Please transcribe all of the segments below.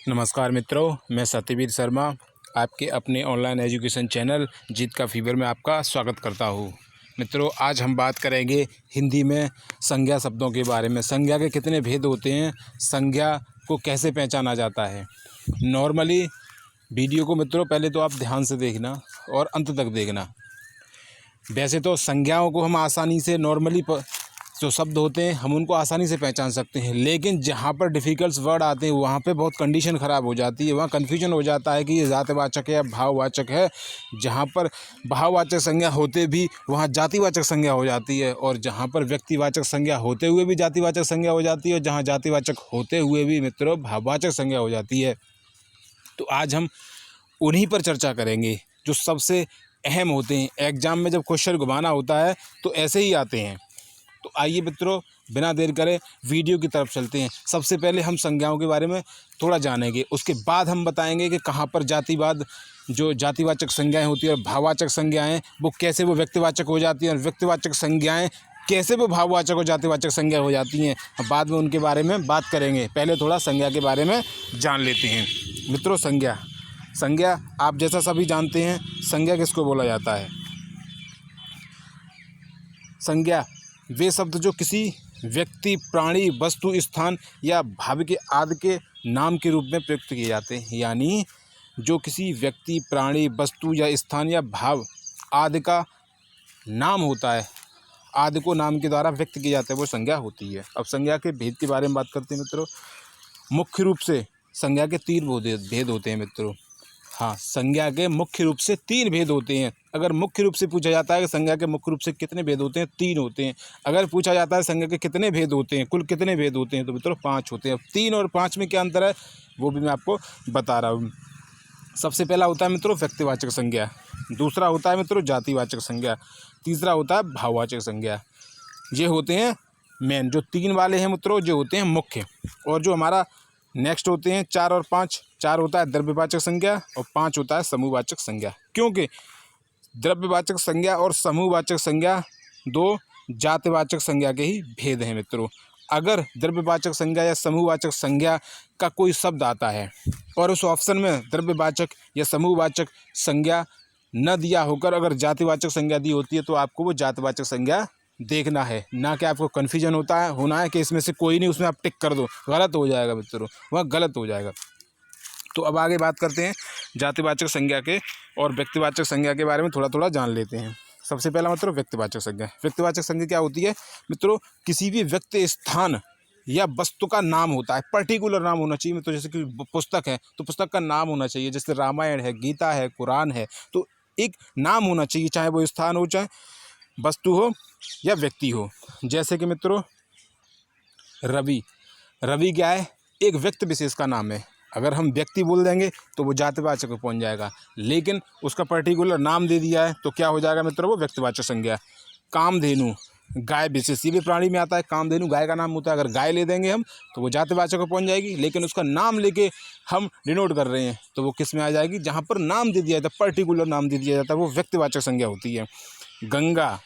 नमस्कार मित्रों, मैं सत्यवीर शर्मा आपके अपने ऑनलाइन एजुकेशन चैनल जीत का फीवर में आपका स्वागत करता हूँ। मित्रों, आज हम बात करेंगे हिंदी में संज्ञा शब्दों के बारे में। संज्ञा के कितने भेद होते हैं, संज्ञा को कैसे पहचाना जाता है। नॉर्मली वीडियो को मित्रों पहले तो आप ध्यान से देखना और अंत तक देखना। वैसे तो संज्ञाओं को हम आसानी से नॉर्मली जो शब्द होते हैं हम उनको आसानी से पहचान सकते हैं, लेकिन जहाँ पर डिफ़िकल्ट वर्ड आते हैं वहाँ पे बहुत कंडीशन ख़राब हो जाती है। वहाँ कन्फ्यूजन हो जाता है कि ये जातिवाचक है या भाववाचक है। जहाँ पर भाववाचक संज्ञा होते भी वहाँ जातिवाचक संज्ञा हो जाती है, और जहाँ पर व्यक्तिवाचक संज्ञा होते हुए भी जातिवाचक संज्ञा हो जाती है, और जहाँ जातिवाचक होते हुए भी मित्रों भाववाचक संज्ञा हो जाती है। तो आज हम उन्हीं पर चर्चा करेंगे जो सबसे अहम होते हैं। एग्ज़ाम में जब क्वेश्चन घुमाना होता है तो ऐसे ही आते हैं। तो आइए मित्रों, बिना देर करे वीडियो की तरफ चलते हैं। सबसे पहले हम संज्ञाओं के बारे में थोड़ा जानेंगे, उसके बाद हम बताएंगे कि कहाँ पर जातिवाद जो जातिवाचक संज्ञाएं होती है और भाववाचक संज्ञाएं वो कैसे वो व्यक्तिवाचक हो जाती हैं, और व्यक्तिवाचक संज्ञाएं कैसे वो भाववाचक और जातिवाचक संज्ञा हो जाती हैं। बाद में उनके बारे में बात करेंगे। पहले थोड़ा संज्ञा के बारे में जान लेते हैं। मित्रों, संज्ञा आप जैसा सभी जानते हैं, संज्ञा किसको बोला जाता है। संज्ञा वे शब्द जो किसी व्यक्ति, प्राणी, वस्तु, स्थान या भाव के आदि के नाम के रूप में प्रयुक्त किए जाते हैं। यानी जो किसी व्यक्ति, प्राणी, वस्तु या स्थान या भाव आदि का नाम होता है, आदि को नाम के द्वारा व्यक्त किया जाता है, वो संज्ञा होती है। अब संज्ञा के भेद के बारे में बात करते हैं मित्रों। मुख्य रूप से संज्ञा के 3 भेद होते हैं मित्रों। हाँ, संज्ञा के मुख्य रूप से 3 भेद होते हैं। अगर मुख्य रूप से पूछा जाता है कि संज्ञा के मुख्य रूप से कितने भेद होते हैं, 3 होते हैं। अगर पूछा जाता है संज्ञा के कितने भेद होते हैं, कुल कितने भेद होते हैं, तो मित्रों 5 होते हैं। अब 3 और 5 में क्या अंतर है वो भी मैं आपको बता रहा हूँ। सबसे पहला होता है मित्रों व्यक्तिवाचक संज्ञा, दूसरा होता है मित्रों जातिवाचक संज्ञा, तीसरा होता है भाववाचक संज्ञा। ये होते हैं मेन, जो 3 वाले हैं मित्रों, जो होते हैं मुख्य। और जो हमारा नेक्स्ट होते हैं 4 और 5, 4 होता है द्रव्यवाचक संज्ञा और 5 होता है समूहवाचक संज्ञा। क्योंकि द्रव्यवाचक संज्ञा और समूहवाचक संज्ञा 2 जातिवाचक संज्ञा के ही भेद हैं मित्रों। अगर द्रव्यवाचक संज्ञा या समूहवाचक संज्ञा का कोई शब्द आता है और उस ऑप्शन में द्रव्यवाचक या समूहवाचक संज्ञा न दिया होकर अगर जातिवाचक संज्ञा दी होती है, तो आपको वो जातिवाचक संज्ञा देखना है, ना कि आपको कन्फ्यूजन होना है कि इसमें से कोई नहीं, उसमें आप टिक कर दो। गलत हो जाएगा मित्रों, वह गलत हो जाएगा। तो अब आगे बात करते हैं जातिवाचक संज्ञा के और व्यक्तिवाचक संज्ञा के बारे में थोड़ा थोड़ा जान लेते हैं। सबसे पहला मित्रों व्यक्तिवाचक संज्ञा। व्यक्तिवाचक संज्ञा क्या होती है मित्रों? किसी भी व्यक्ति, स्थान या वस्तु का नाम होता है, पर्टिकुलर नाम होना चाहिए मित्रों। जैसे कि पुस्तक है तो पुस्तक का नाम होना चाहिए, जैसे रामायण है, गीता है, कुरान है, तो एक नाम होना चाहिए, चाहे वो स्थान हो, चाहे वस्तु हो या व्यक्ति हो। जैसे कि मित्रों रवि, रवि क्या है? एक व्यक्ति विशेष का नाम है। अगर हम व्यक्ति बोल देंगे तो वो जातिवाचक में पहुंच जाएगा, लेकिन उसका पर्टिकुलर नाम दे दिया है तो क्या हो जाएगा मित्रों? वो व्यक्तिवाचक संज्ञा। कामधेनु, गाय विशेष, ये भी प्राणी में आता है। कामधेनु गाय का नाम होता है। अगर गाय ले देंगे हम तो वो जातिवाचक में पहुंच जाएगी, लेकिन उसका नाम लेके हम डिनोट कर रहे हैं तो वो किस में आ जाएगी? जहाँ पर नाम दे दिया जाता है, पर्टिकुलर नाम दे दिया जाता है, वो व्यक्तिवाचक संज्ञा होती है। गंगा,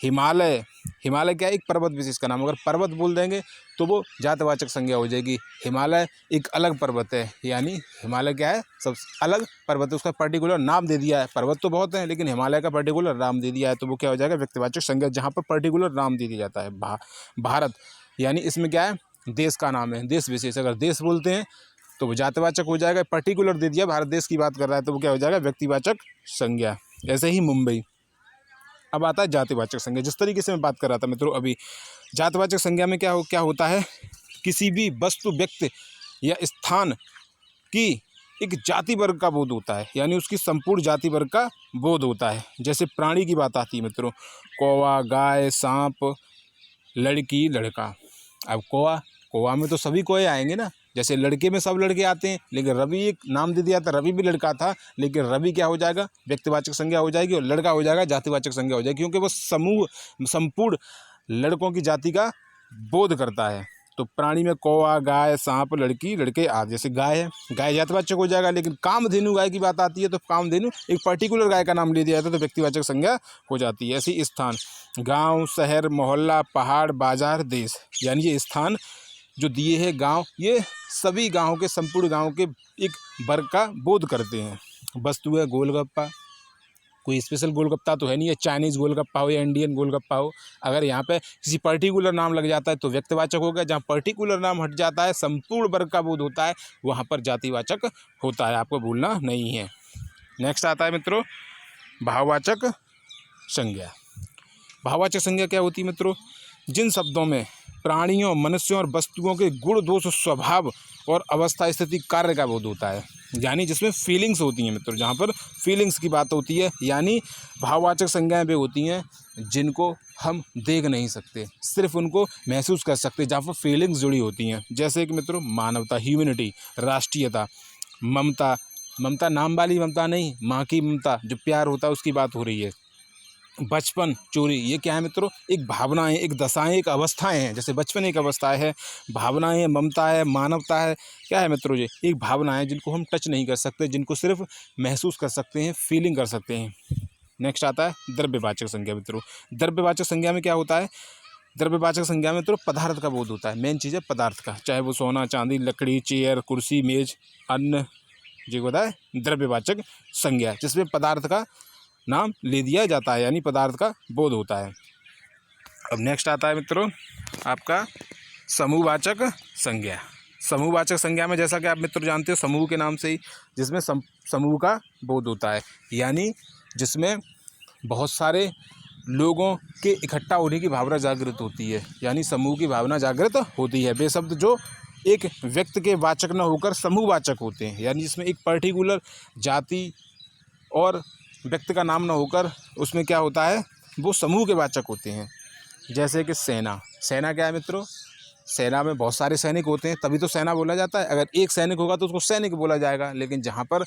हिमालय, हिमालय क्या है? एक पर्वत विशेष का नाम। अगर पर्वत बोल देंगे तो वो जातिवाचक संज्ञा हो जाएगी। हिमालय एक अलग पर्वत है, यानी हिमालय क्या है? सब अलग पर्वत है, उसका पर्टिकुलर नाम दे दिया है। पर्वत तो बहुत हैं, लेकिन हिमालय का पर्टिकुलर नाम दे दिया है, तो वो क्या हो जाएगा? व्यक्तिवाचक संज्ञा, जहाँ पर पर्टिकुलर नाम दे दिया जाता है। भारत, यानी इसमें क्या है? देश का नाम है, देश विशेष। अगर देश बोलते हैं तो वो जातिवाचक हो जाएगा। पर्टिकुलर दे दिया, भारत देश की बात कर रहा है, तो वो क्या हो जाएगा? व्यक्तिवाचक संज्ञा। ऐसे ही मुंबई। अब आता है जातिवाचक संज्ञा। जिस तरीके से मैं बात कर रहा था मित्रों अभी, जातिवाचक संज्ञा में क्या होता है? किसी भी वस्तु, व्यक्ति या स्थान की एक जाति वर्ग का बोध होता है, यानी उसकी संपूर्ण जाति वर्ग का बोध होता है। जैसे प्राणी की बात आती है मित्रों, कौवा, गाय, सांप, लड़की, लड़का। अब कौवा में तो सभी कौवे आएंगे ना। जैसे लड़के में सब लड़के आते हैं, लेकिन रवि एक नाम दे दिया था, रवि भी लड़का था, लेकिन रवि क्या हो जाएगा? व्यक्तिवाचक संज्ञा हो जाएगी, और लड़का हो जाएगा जातिवाचक संज्ञा हो जाएगी, क्योंकि वो संपूर्ण लड़कों की जाति का बोध करता है। तो प्राणी में कौवा, गाय, सांप, लड़की, लड़के आदि। जैसे गाय है, गाय जातिवाचक हो जाएगा, लेकिन कामधेनु गाय की बात आती है तो कामधेनु एक पर्टिकुलर गाय का नाम ले दिया जाता है, तो व्यक्तिवाचक संज्ञा हो जाती है। ऐसी स्थान, गाँव, शहर, मोहल्ला, पहाड़, बाजार, देश, यानी ये स्थान जो दिए हैं गांव, ये सभी गांव के, संपूर्ण गांव के एक वर्ग का बोध करते हैं। वस्तु है गोलगप्पा, कोई स्पेशल गोलगप्पा तो है नहीं है, चाइनीज़ गोलगप्पा हो या इंडियन गोलगप्पा हो। अगर यहाँ पे किसी पर्टिकुलर नाम लग जाता है तो व्यक्तिवाचक हो गया, जहाँ पर्टिकुलर नाम हट जाता है, संपूर्ण वर्ग का बोध होता है, वहाँ पर जातिवाचक होता है, आपको भूलना नहीं है। नेक्स्ट आता है मित्रों भाववाचक संज्ञा। भाववाचक संज्ञा क्या होती है मित्रों? जिन शब्दों में प्राणियों, मनुष्यों और वस्तुओं के गुण, दोष, स्वभाव और अवस्था, स्थिति, कार्य का बोध होता है, यानी जिसमें फीलिंग्स होती हैं मित्रों, जहाँ पर फीलिंग्स की बात होती है, यानी भाववाचक संज्ञाएं वे होती हैं जिनको हम देख नहीं सकते, सिर्फ उनको महसूस कर सकते, जहाँ पर फीलिंग्स जुड़ी होती हैं। जैसे कि मित्रों मानवता, ह्यूमैनिटी, राष्ट्रीयता, ममता, ममता नाम वाली ममता नहीं, माँ की ममता, जो प्यार होता है उसकी बात हो रही है। बचपन, चोरी, ये क्या है मित्रों? एक भावनाएं, एक दशाएं, एक अवस्थाएं हैं। जैसे बचपन एक अवस्था है, भावनाएं, ममता है, मानवता है, क्या है मित्रों? ये एक भावनाएं जिनको हम टच नहीं कर सकते, जिनको सिर्फ महसूस कर सकते हैं, फीलिंग कर सकते हैं। नेक्स्ट आता है द्रव्यवाचक संज्ञा मित्रों। द्रव्यवाचक संज्ञा में क्या होता है? द्रव्यवाचक संज्ञा में मित्रों पदार्थ का बोध होता है। मेन चीज़ है पदार्थ का, चाहे वो सोना, चांदी, लकड़ी, चेयर, कुर्सी, मेज, अन्न, ये होता है द्रव्यवाचक संज्ञा, जिसमें पदार्थ का नाम ले दिया जाता है, यानी पदार्थ का बोध होता है। अब नेक्स्ट आता है मित्रों आपका समूहवाचक संज्ञा। समूहवाचक संज्ञा में जैसा कि आप मित्र जानते हो, समूह के नाम से ही, जिसमें समूह का बोध होता है, यानी जिसमें बहुत सारे लोगों के इकट्ठा होने की भावना जागृत होती है, यानी समूह की भावना जागृत होती है। वे शब्द जो एक व्यक्ति के वाचक न होकर समूहवाचक होते हैं, यानी जिसमें एक पर्टिकुलर जाति और व्यक्ति का नाम न होकर उसमें क्या होता है, वो समूह के वाचक होते हैं। जैसे कि सेना। सेना क्या है मित्रों? सेना में बहुत सारे सैनिक होते हैं, तभी तो सेना बोला जाता है। अगर एक सैनिक होगा तो उसको सैनिक बोला जाएगा, लेकिन जहाँ पर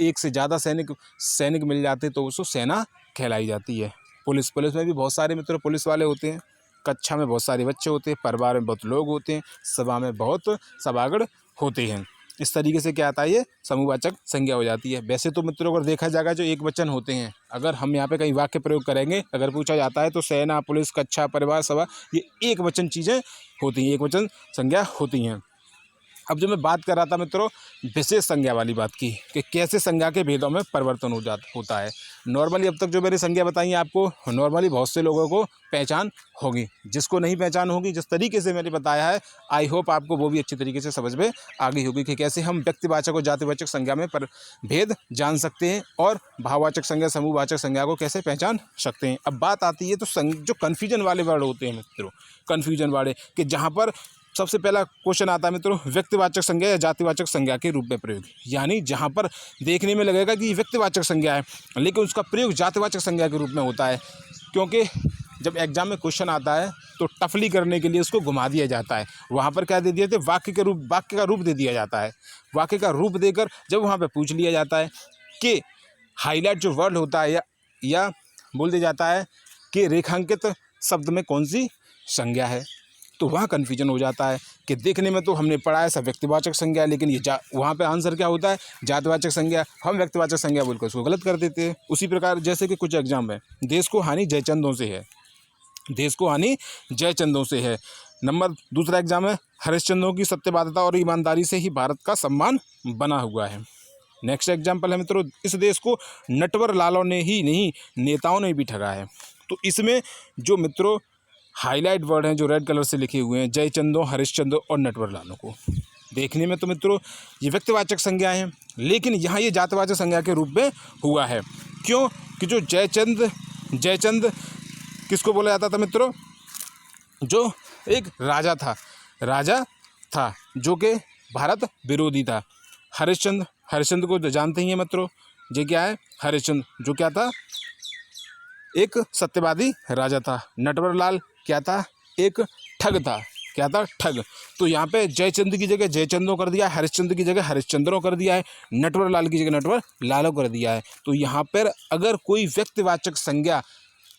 एक से ज़्यादा सैनिक मिल जाते तो उसको सेना कहलाई जाती है। पुलिस में भी बहुत सारे मित्रों पुलिस वाले होते हैं। कक्षा में बहुत सारे बच्चे होते हैं, परिवार में बहुत लोग होते हैं, सभा में बहुत सभागढ़ होते हैं। इस तरीके से क्या आता है, ये समूहवाचक संज्ञा हो जाती है। वैसे तो मित्रों अगर देखा जाएगा जो एक वचन होते हैं, अगर हम यहाँ पे कहीं वाक्य प्रयोग करेंगे, अगर पूछा जाता है तो सेना, पुलिस, कक्षा, परिवार, सभा, ये एक वचन चीज़ें होती हैं, एक वचन संज्ञा होती हैं। अब जो मैं बात कर रहा था मित्रों विशेष संज्ञा वाली बात की, कि कैसे संज्ञा के भेदों में परिवर्तन होता है। नॉर्मली अब तक जो मेरी संज्ञा बताई है आपको, नॉर्मली बहुत से लोगों को पहचान होगी, जिसको नहीं पहचान होगी, जिस तरीके से मैंने बताया है, आई होप आपको वो भी अच्छी तरीके से समझ में आ गई होगी कि कैसे हम व्यक्तिवाचक और जातिवाचक संज्ञा में भेद जान सकते हैं और भाववाचक संज्ञा, समूहवाचक संज्ञा को कैसे पहचान सकते हैं। अब बात आती है तो जो कन्फ्यूजन वाले वर्ड होते हैं मित्रों, कन्फ्यूजन वाले, कि जहाँ पर सबसे पहला क्वेश्चन आता है मित्रों व्यक्तिवाचक संज्ञा या जातिवाचक संज्ञा के रूप में प्रयोग, यानी जहाँ पर देखने में लगेगा कि व्यक्तिवाचक संज्ञा है लेकिन उसका प्रयोग जातिवाचक संज्ञा के रूप में होता है, क्योंकि जब एग्जाम में क्वेश्चन आता है तो टफली करने के लिए उसको घुमा दिया जाता है। वहाँ पर क्या दे दिया था, वाक्य का रूप दे दिया जाता है। वाक्य का रूप देकर जब वहाँ पर पूछ लिया जाता है कि हाईलाइट जो वर्ड होता है या बोल दिया जाता है कि रेखांकित शब्द में कौन सी संज्ञा है, तो वहाँ कन्फ्यूजन हो जाता है कि देखने में तो हमने पढ़ा है सब व्यक्तिवाचक संज्ञा, लेकिन ये वहाँ पे आंसर क्या होता है, जातिवाचक संज्ञा। हम व्यक्तिवाचक संज्ञा बोलकर उसको गलत कर देते हैं। उसी प्रकार जैसे कि कुछ एग्जाम है, देश को हानि जयचंदों से है, देश को हानि जयचंदों से है। दूसरा एग्जाम है, हरिश्चंद्रों की सत्यवादिता और ईमानदारी से ही भारत का सम्मान बना हुआ है। नेक्स्ट एग्जाम्पल है मित्रों, इस देश को नटवर लालों ने ही नहीं नेताओं ने भी ठगा है। तो इसमें जो मित्रों हाईलाइट वर्ड हैं जो रेड कलर से लिखे हुए हैं, जयचंदों, हरिश्चंद्र और नटवर लालों को, देखने में तो मित्रों ये व्यक्तिवाचक संज्ञा है, लेकिन यहाँ ये जातिवाचक संज्ञा के रूप में हुआ है। क्यों? कि जो जयचंद किसको बोला जाता था मित्रों? जो एक राजा था जो कि भारत विरोधी था। हरिश्चंद्र को जानते ही हैं मित्रों, ये क्या है, हरिश्चंद्र जो क्या था, एक सत्यवादी राजा था। नटवर लाल क्या था, एक ठग था। क्या था, ठग। तो यहाँ पे जयचंद की जगह जयचंदों कर दिया है, हरिश्चंद्र की जगह हरिश्चंद्रों कर दिया है, नटवर लाल की जगह नटवर लालों कर दिया है। तो यहाँ पर अगर कोई व्यक्तिवाचक संज्ञा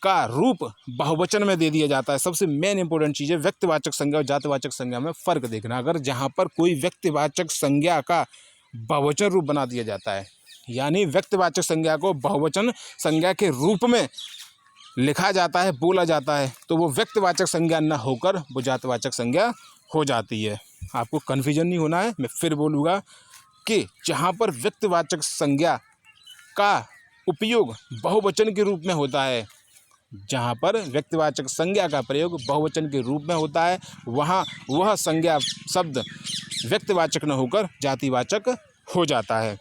का रूप बहुवचन में दे दिया जाता है, सबसे मेन इंपॉर्टेंट चीज़ है व्यक्तिवाचक संज्ञा और जातिवाचक संज्ञा में फ़र्क देखना। अगर जहाँ पर कोई व्यक्तिवाचक संज्ञा का बहुवचन रूप बना दिया जाता है, यानी व्यक्तिवाचक संज्ञा को बहुवचन संज्ञा के रूप में लिखा जाता है, बोला जाता है, तो वो व्यक्तिवाचक संज्ञा न होकर वो जातिवाचक संज्ञा हो जाती है। आपको कन्फ्यूजन नहीं होना है। मैं फिर बोलूँगा कि जहाँ पर व्यक्तिवाचक संज्ञा का उपयोग बहुवचन के रूप में होता है, जहाँ पर व्यक्तिवाचक संज्ञा का प्रयोग बहुवचन के रूप में होता है, वहाँ वह संज्ञा शब्द व्यक्तिवाचक न होकर जातिवाचक हो जाता है।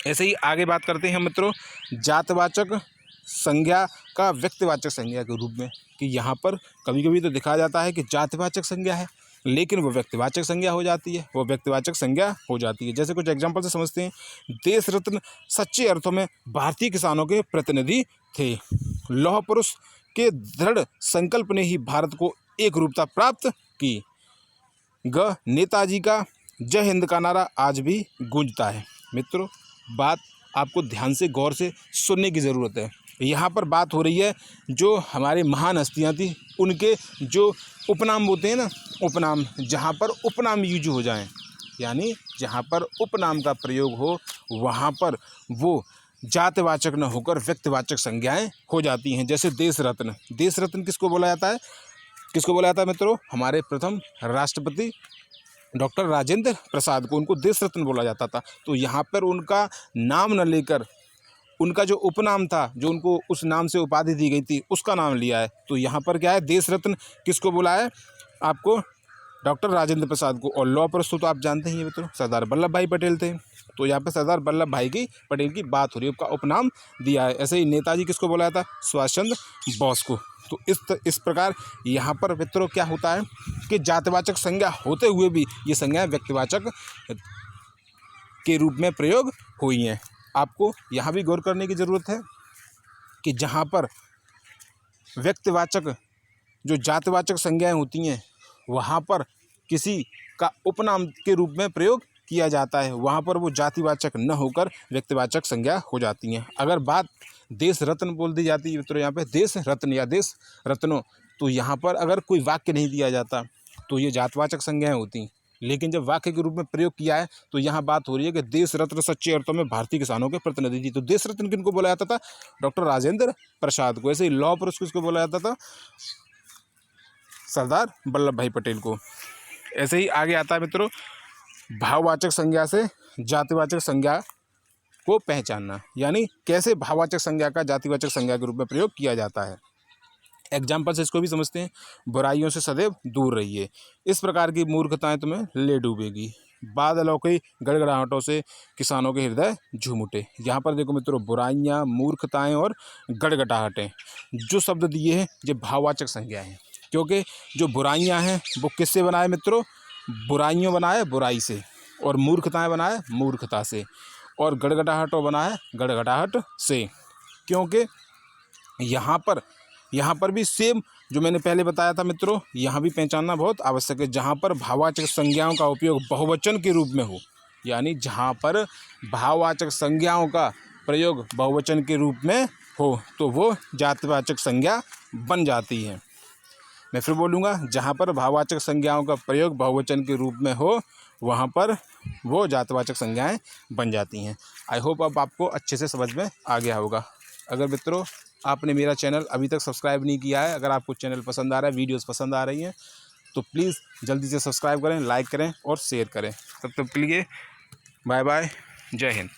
ऐसे ही आगे बात करते हैं मित्रों जातवाचक संज्ञा का व्यक्तिवाचक संज्ञा के रूप में, कि यहाँ पर कभी कभी तो दिखाया जाता है कि जातिवाचक संज्ञा है, लेकिन वो व्यक्तिवाचक संज्ञा हो जाती है, वो व्यक्तिवाचक संज्ञा हो जाती है। जैसे कुछ एग्जाम्पल से समझते हैं। देश रत्न सच्चे अर्थों में भारतीय किसानों के प्रतिनिधि थे। लौह पुरुष के दृढ़ संकल्प ने ही भारत को एक रूपता प्राप्त की। नेताजी का जय हिंद का नारा आज भी गूंजता है। मित्रों, बात आपको ध्यान से गौर से सुनने की ज़रूरत है। यहाँ पर बात हो रही है जो हमारे महान हस्तियाँ थी, उनके जो उपनाम होते हैं ना, उपनाम, जहाँ पर उपनाम यूज हो जाएं, यानी जहाँ पर उपनाम का प्रयोग हो, वहाँ पर वो जातिवाचक न होकर व्यक्तिवाचक संज्ञाएं हो जाती हैं। जैसे देश रत्न, देश रत्न किसको बोला जाता है? किसको बोला जाता है मित्रों? हमारे प्रथम राष्ट्रपति डॉक्टर राजेंद्र प्रसाद को, उनको देश रत्न बोला जाता था। तो यहाँ पर उनका नाम न लेकर उनका जो उपनाम था, जो उनको उस नाम से उपाधि दी गई थी, उसका नाम लिया है। तो यहाँ पर क्या है, देश रत्न किसको बोला है? आपको डॉक्टर राजेंद्र प्रसाद को। और लौह पुरुष तो आप जानते ही हैं मित्रों, सरदार वल्लभ भाई पटेल थे। तो यहाँ पर सरदार वल्लभ भाई की पटेल की बात हो रही है, उसका उपनाम दिया है। ऐसे ही नेताजी किसको बोला जाता? सुभाष चंद्र बोस को। तो इस प्रकार यहाँ पर मित्रों क्या होता है कि जातिवाचक संज्ञा होते हुए भी ये संज्ञा व्यक्तिवाचक के रूप में प्रयोग हुई हैं। आपको यहाँ भी गौर करने की ज़रूरत है कि जहाँ पर व्यक्तिवाचक जो जातिवाचक संज्ञाएं होती हैं, वहाँ पर किसी का उपनाम के रूप में प्रयोग किया जाता है, वहाँ पर वो जातिवाचक न होकर व्यक्तिवाचक संज्ञा हो जाती हैं। अगर बात देश रत्न बोल दी जाती है तो यहाँ पे देश रत्न या देश रत्नों, तो यहाँ पर अगर कोई वाक्य नहीं दिया जाता तो ये जातिवाचक संज्ञाएं होती। लेकिन जब वाक्य के रूप में प्रयोग किया है तो यहाँ बात हो रही है कि देश रत्न सच्चे अर्थों में भारतीय किसानों के प्रतिनिधि थी। तो देश रत्न किनको बोला जाता था? डॉक्टर राजेंद्र प्रसाद को। ऐसे ही लौह पुरुष किसको बोला जाता था? सरदार वल्लभ भाई पटेल को। ऐसे ही आगे आता है मित्रों भाववाचक संज्ञा से जातिवाचक संज्ञा को पहचानना, यानी कैसे भाववाचक संज्ञा का जातिवाचक संज्ञा के रूप में प्रयोग किया जाता है। एग्जाम्पल से इसको भी समझते हैं। बुराइयों से सदैव दूर रहिए, इस प्रकार की मूर्खताएं तुम्हें ले डूबेगी। बादलों की गड़गड़ाहटों से किसानों के हृदय झूम उठे। यहाँ पर देखो मित्रों, बुराइयाँ, मूर्खताएं और गड़गड़ाहटें जो शब्द दिए हैं ये भाववाचक संज्ञा हैं, क्योंकि जो बुराइयाँ हैं वो किससे बनाए मित्रों? बुराइयों बनाए बुराई से, और मूर्खताएं बनाए मूर्खता से, और गड़गड़ाहटों बनाए गड़गड़ाहट से। क्योंकि यहाँ पर भी सेम जो मैंने पहले बताया था मित्रों, यहाँ भी पहचानना बहुत आवश्यक है। जहाँ पर भाववाचक संज्ञाओं का उपयोग बहुवचन के रूप में हो, यानी जहाँ पर भाववाचक संज्ञाओं का प्रयोग बहुवचन के रूप में हो तो वो जातिवाचक संज्ञा बन जाती है। मैं फिर बोलूँगा, जहाँ पर भाववाचक संज्ञाओं का प्रयोग बहुवचन के रूप में हो वहाँ पर वो जातिवाचक संज्ञाएं बन जाती हैं। आई होप अब आपको अच्छे से समझ में आ गया होगा। अगर मित्रों आपने मेरा चैनल अभी तक सब्सक्राइब नहीं किया है, अगर आपको चैनल पसंद आ रहा है, वीडियोस पसंद आ रही हैं, तो प्लीज़ जल्दी से सब्सक्राइब करें, लाइक करें और शेयर करें। तब तक के लिए बाय बाय, जय हिंद।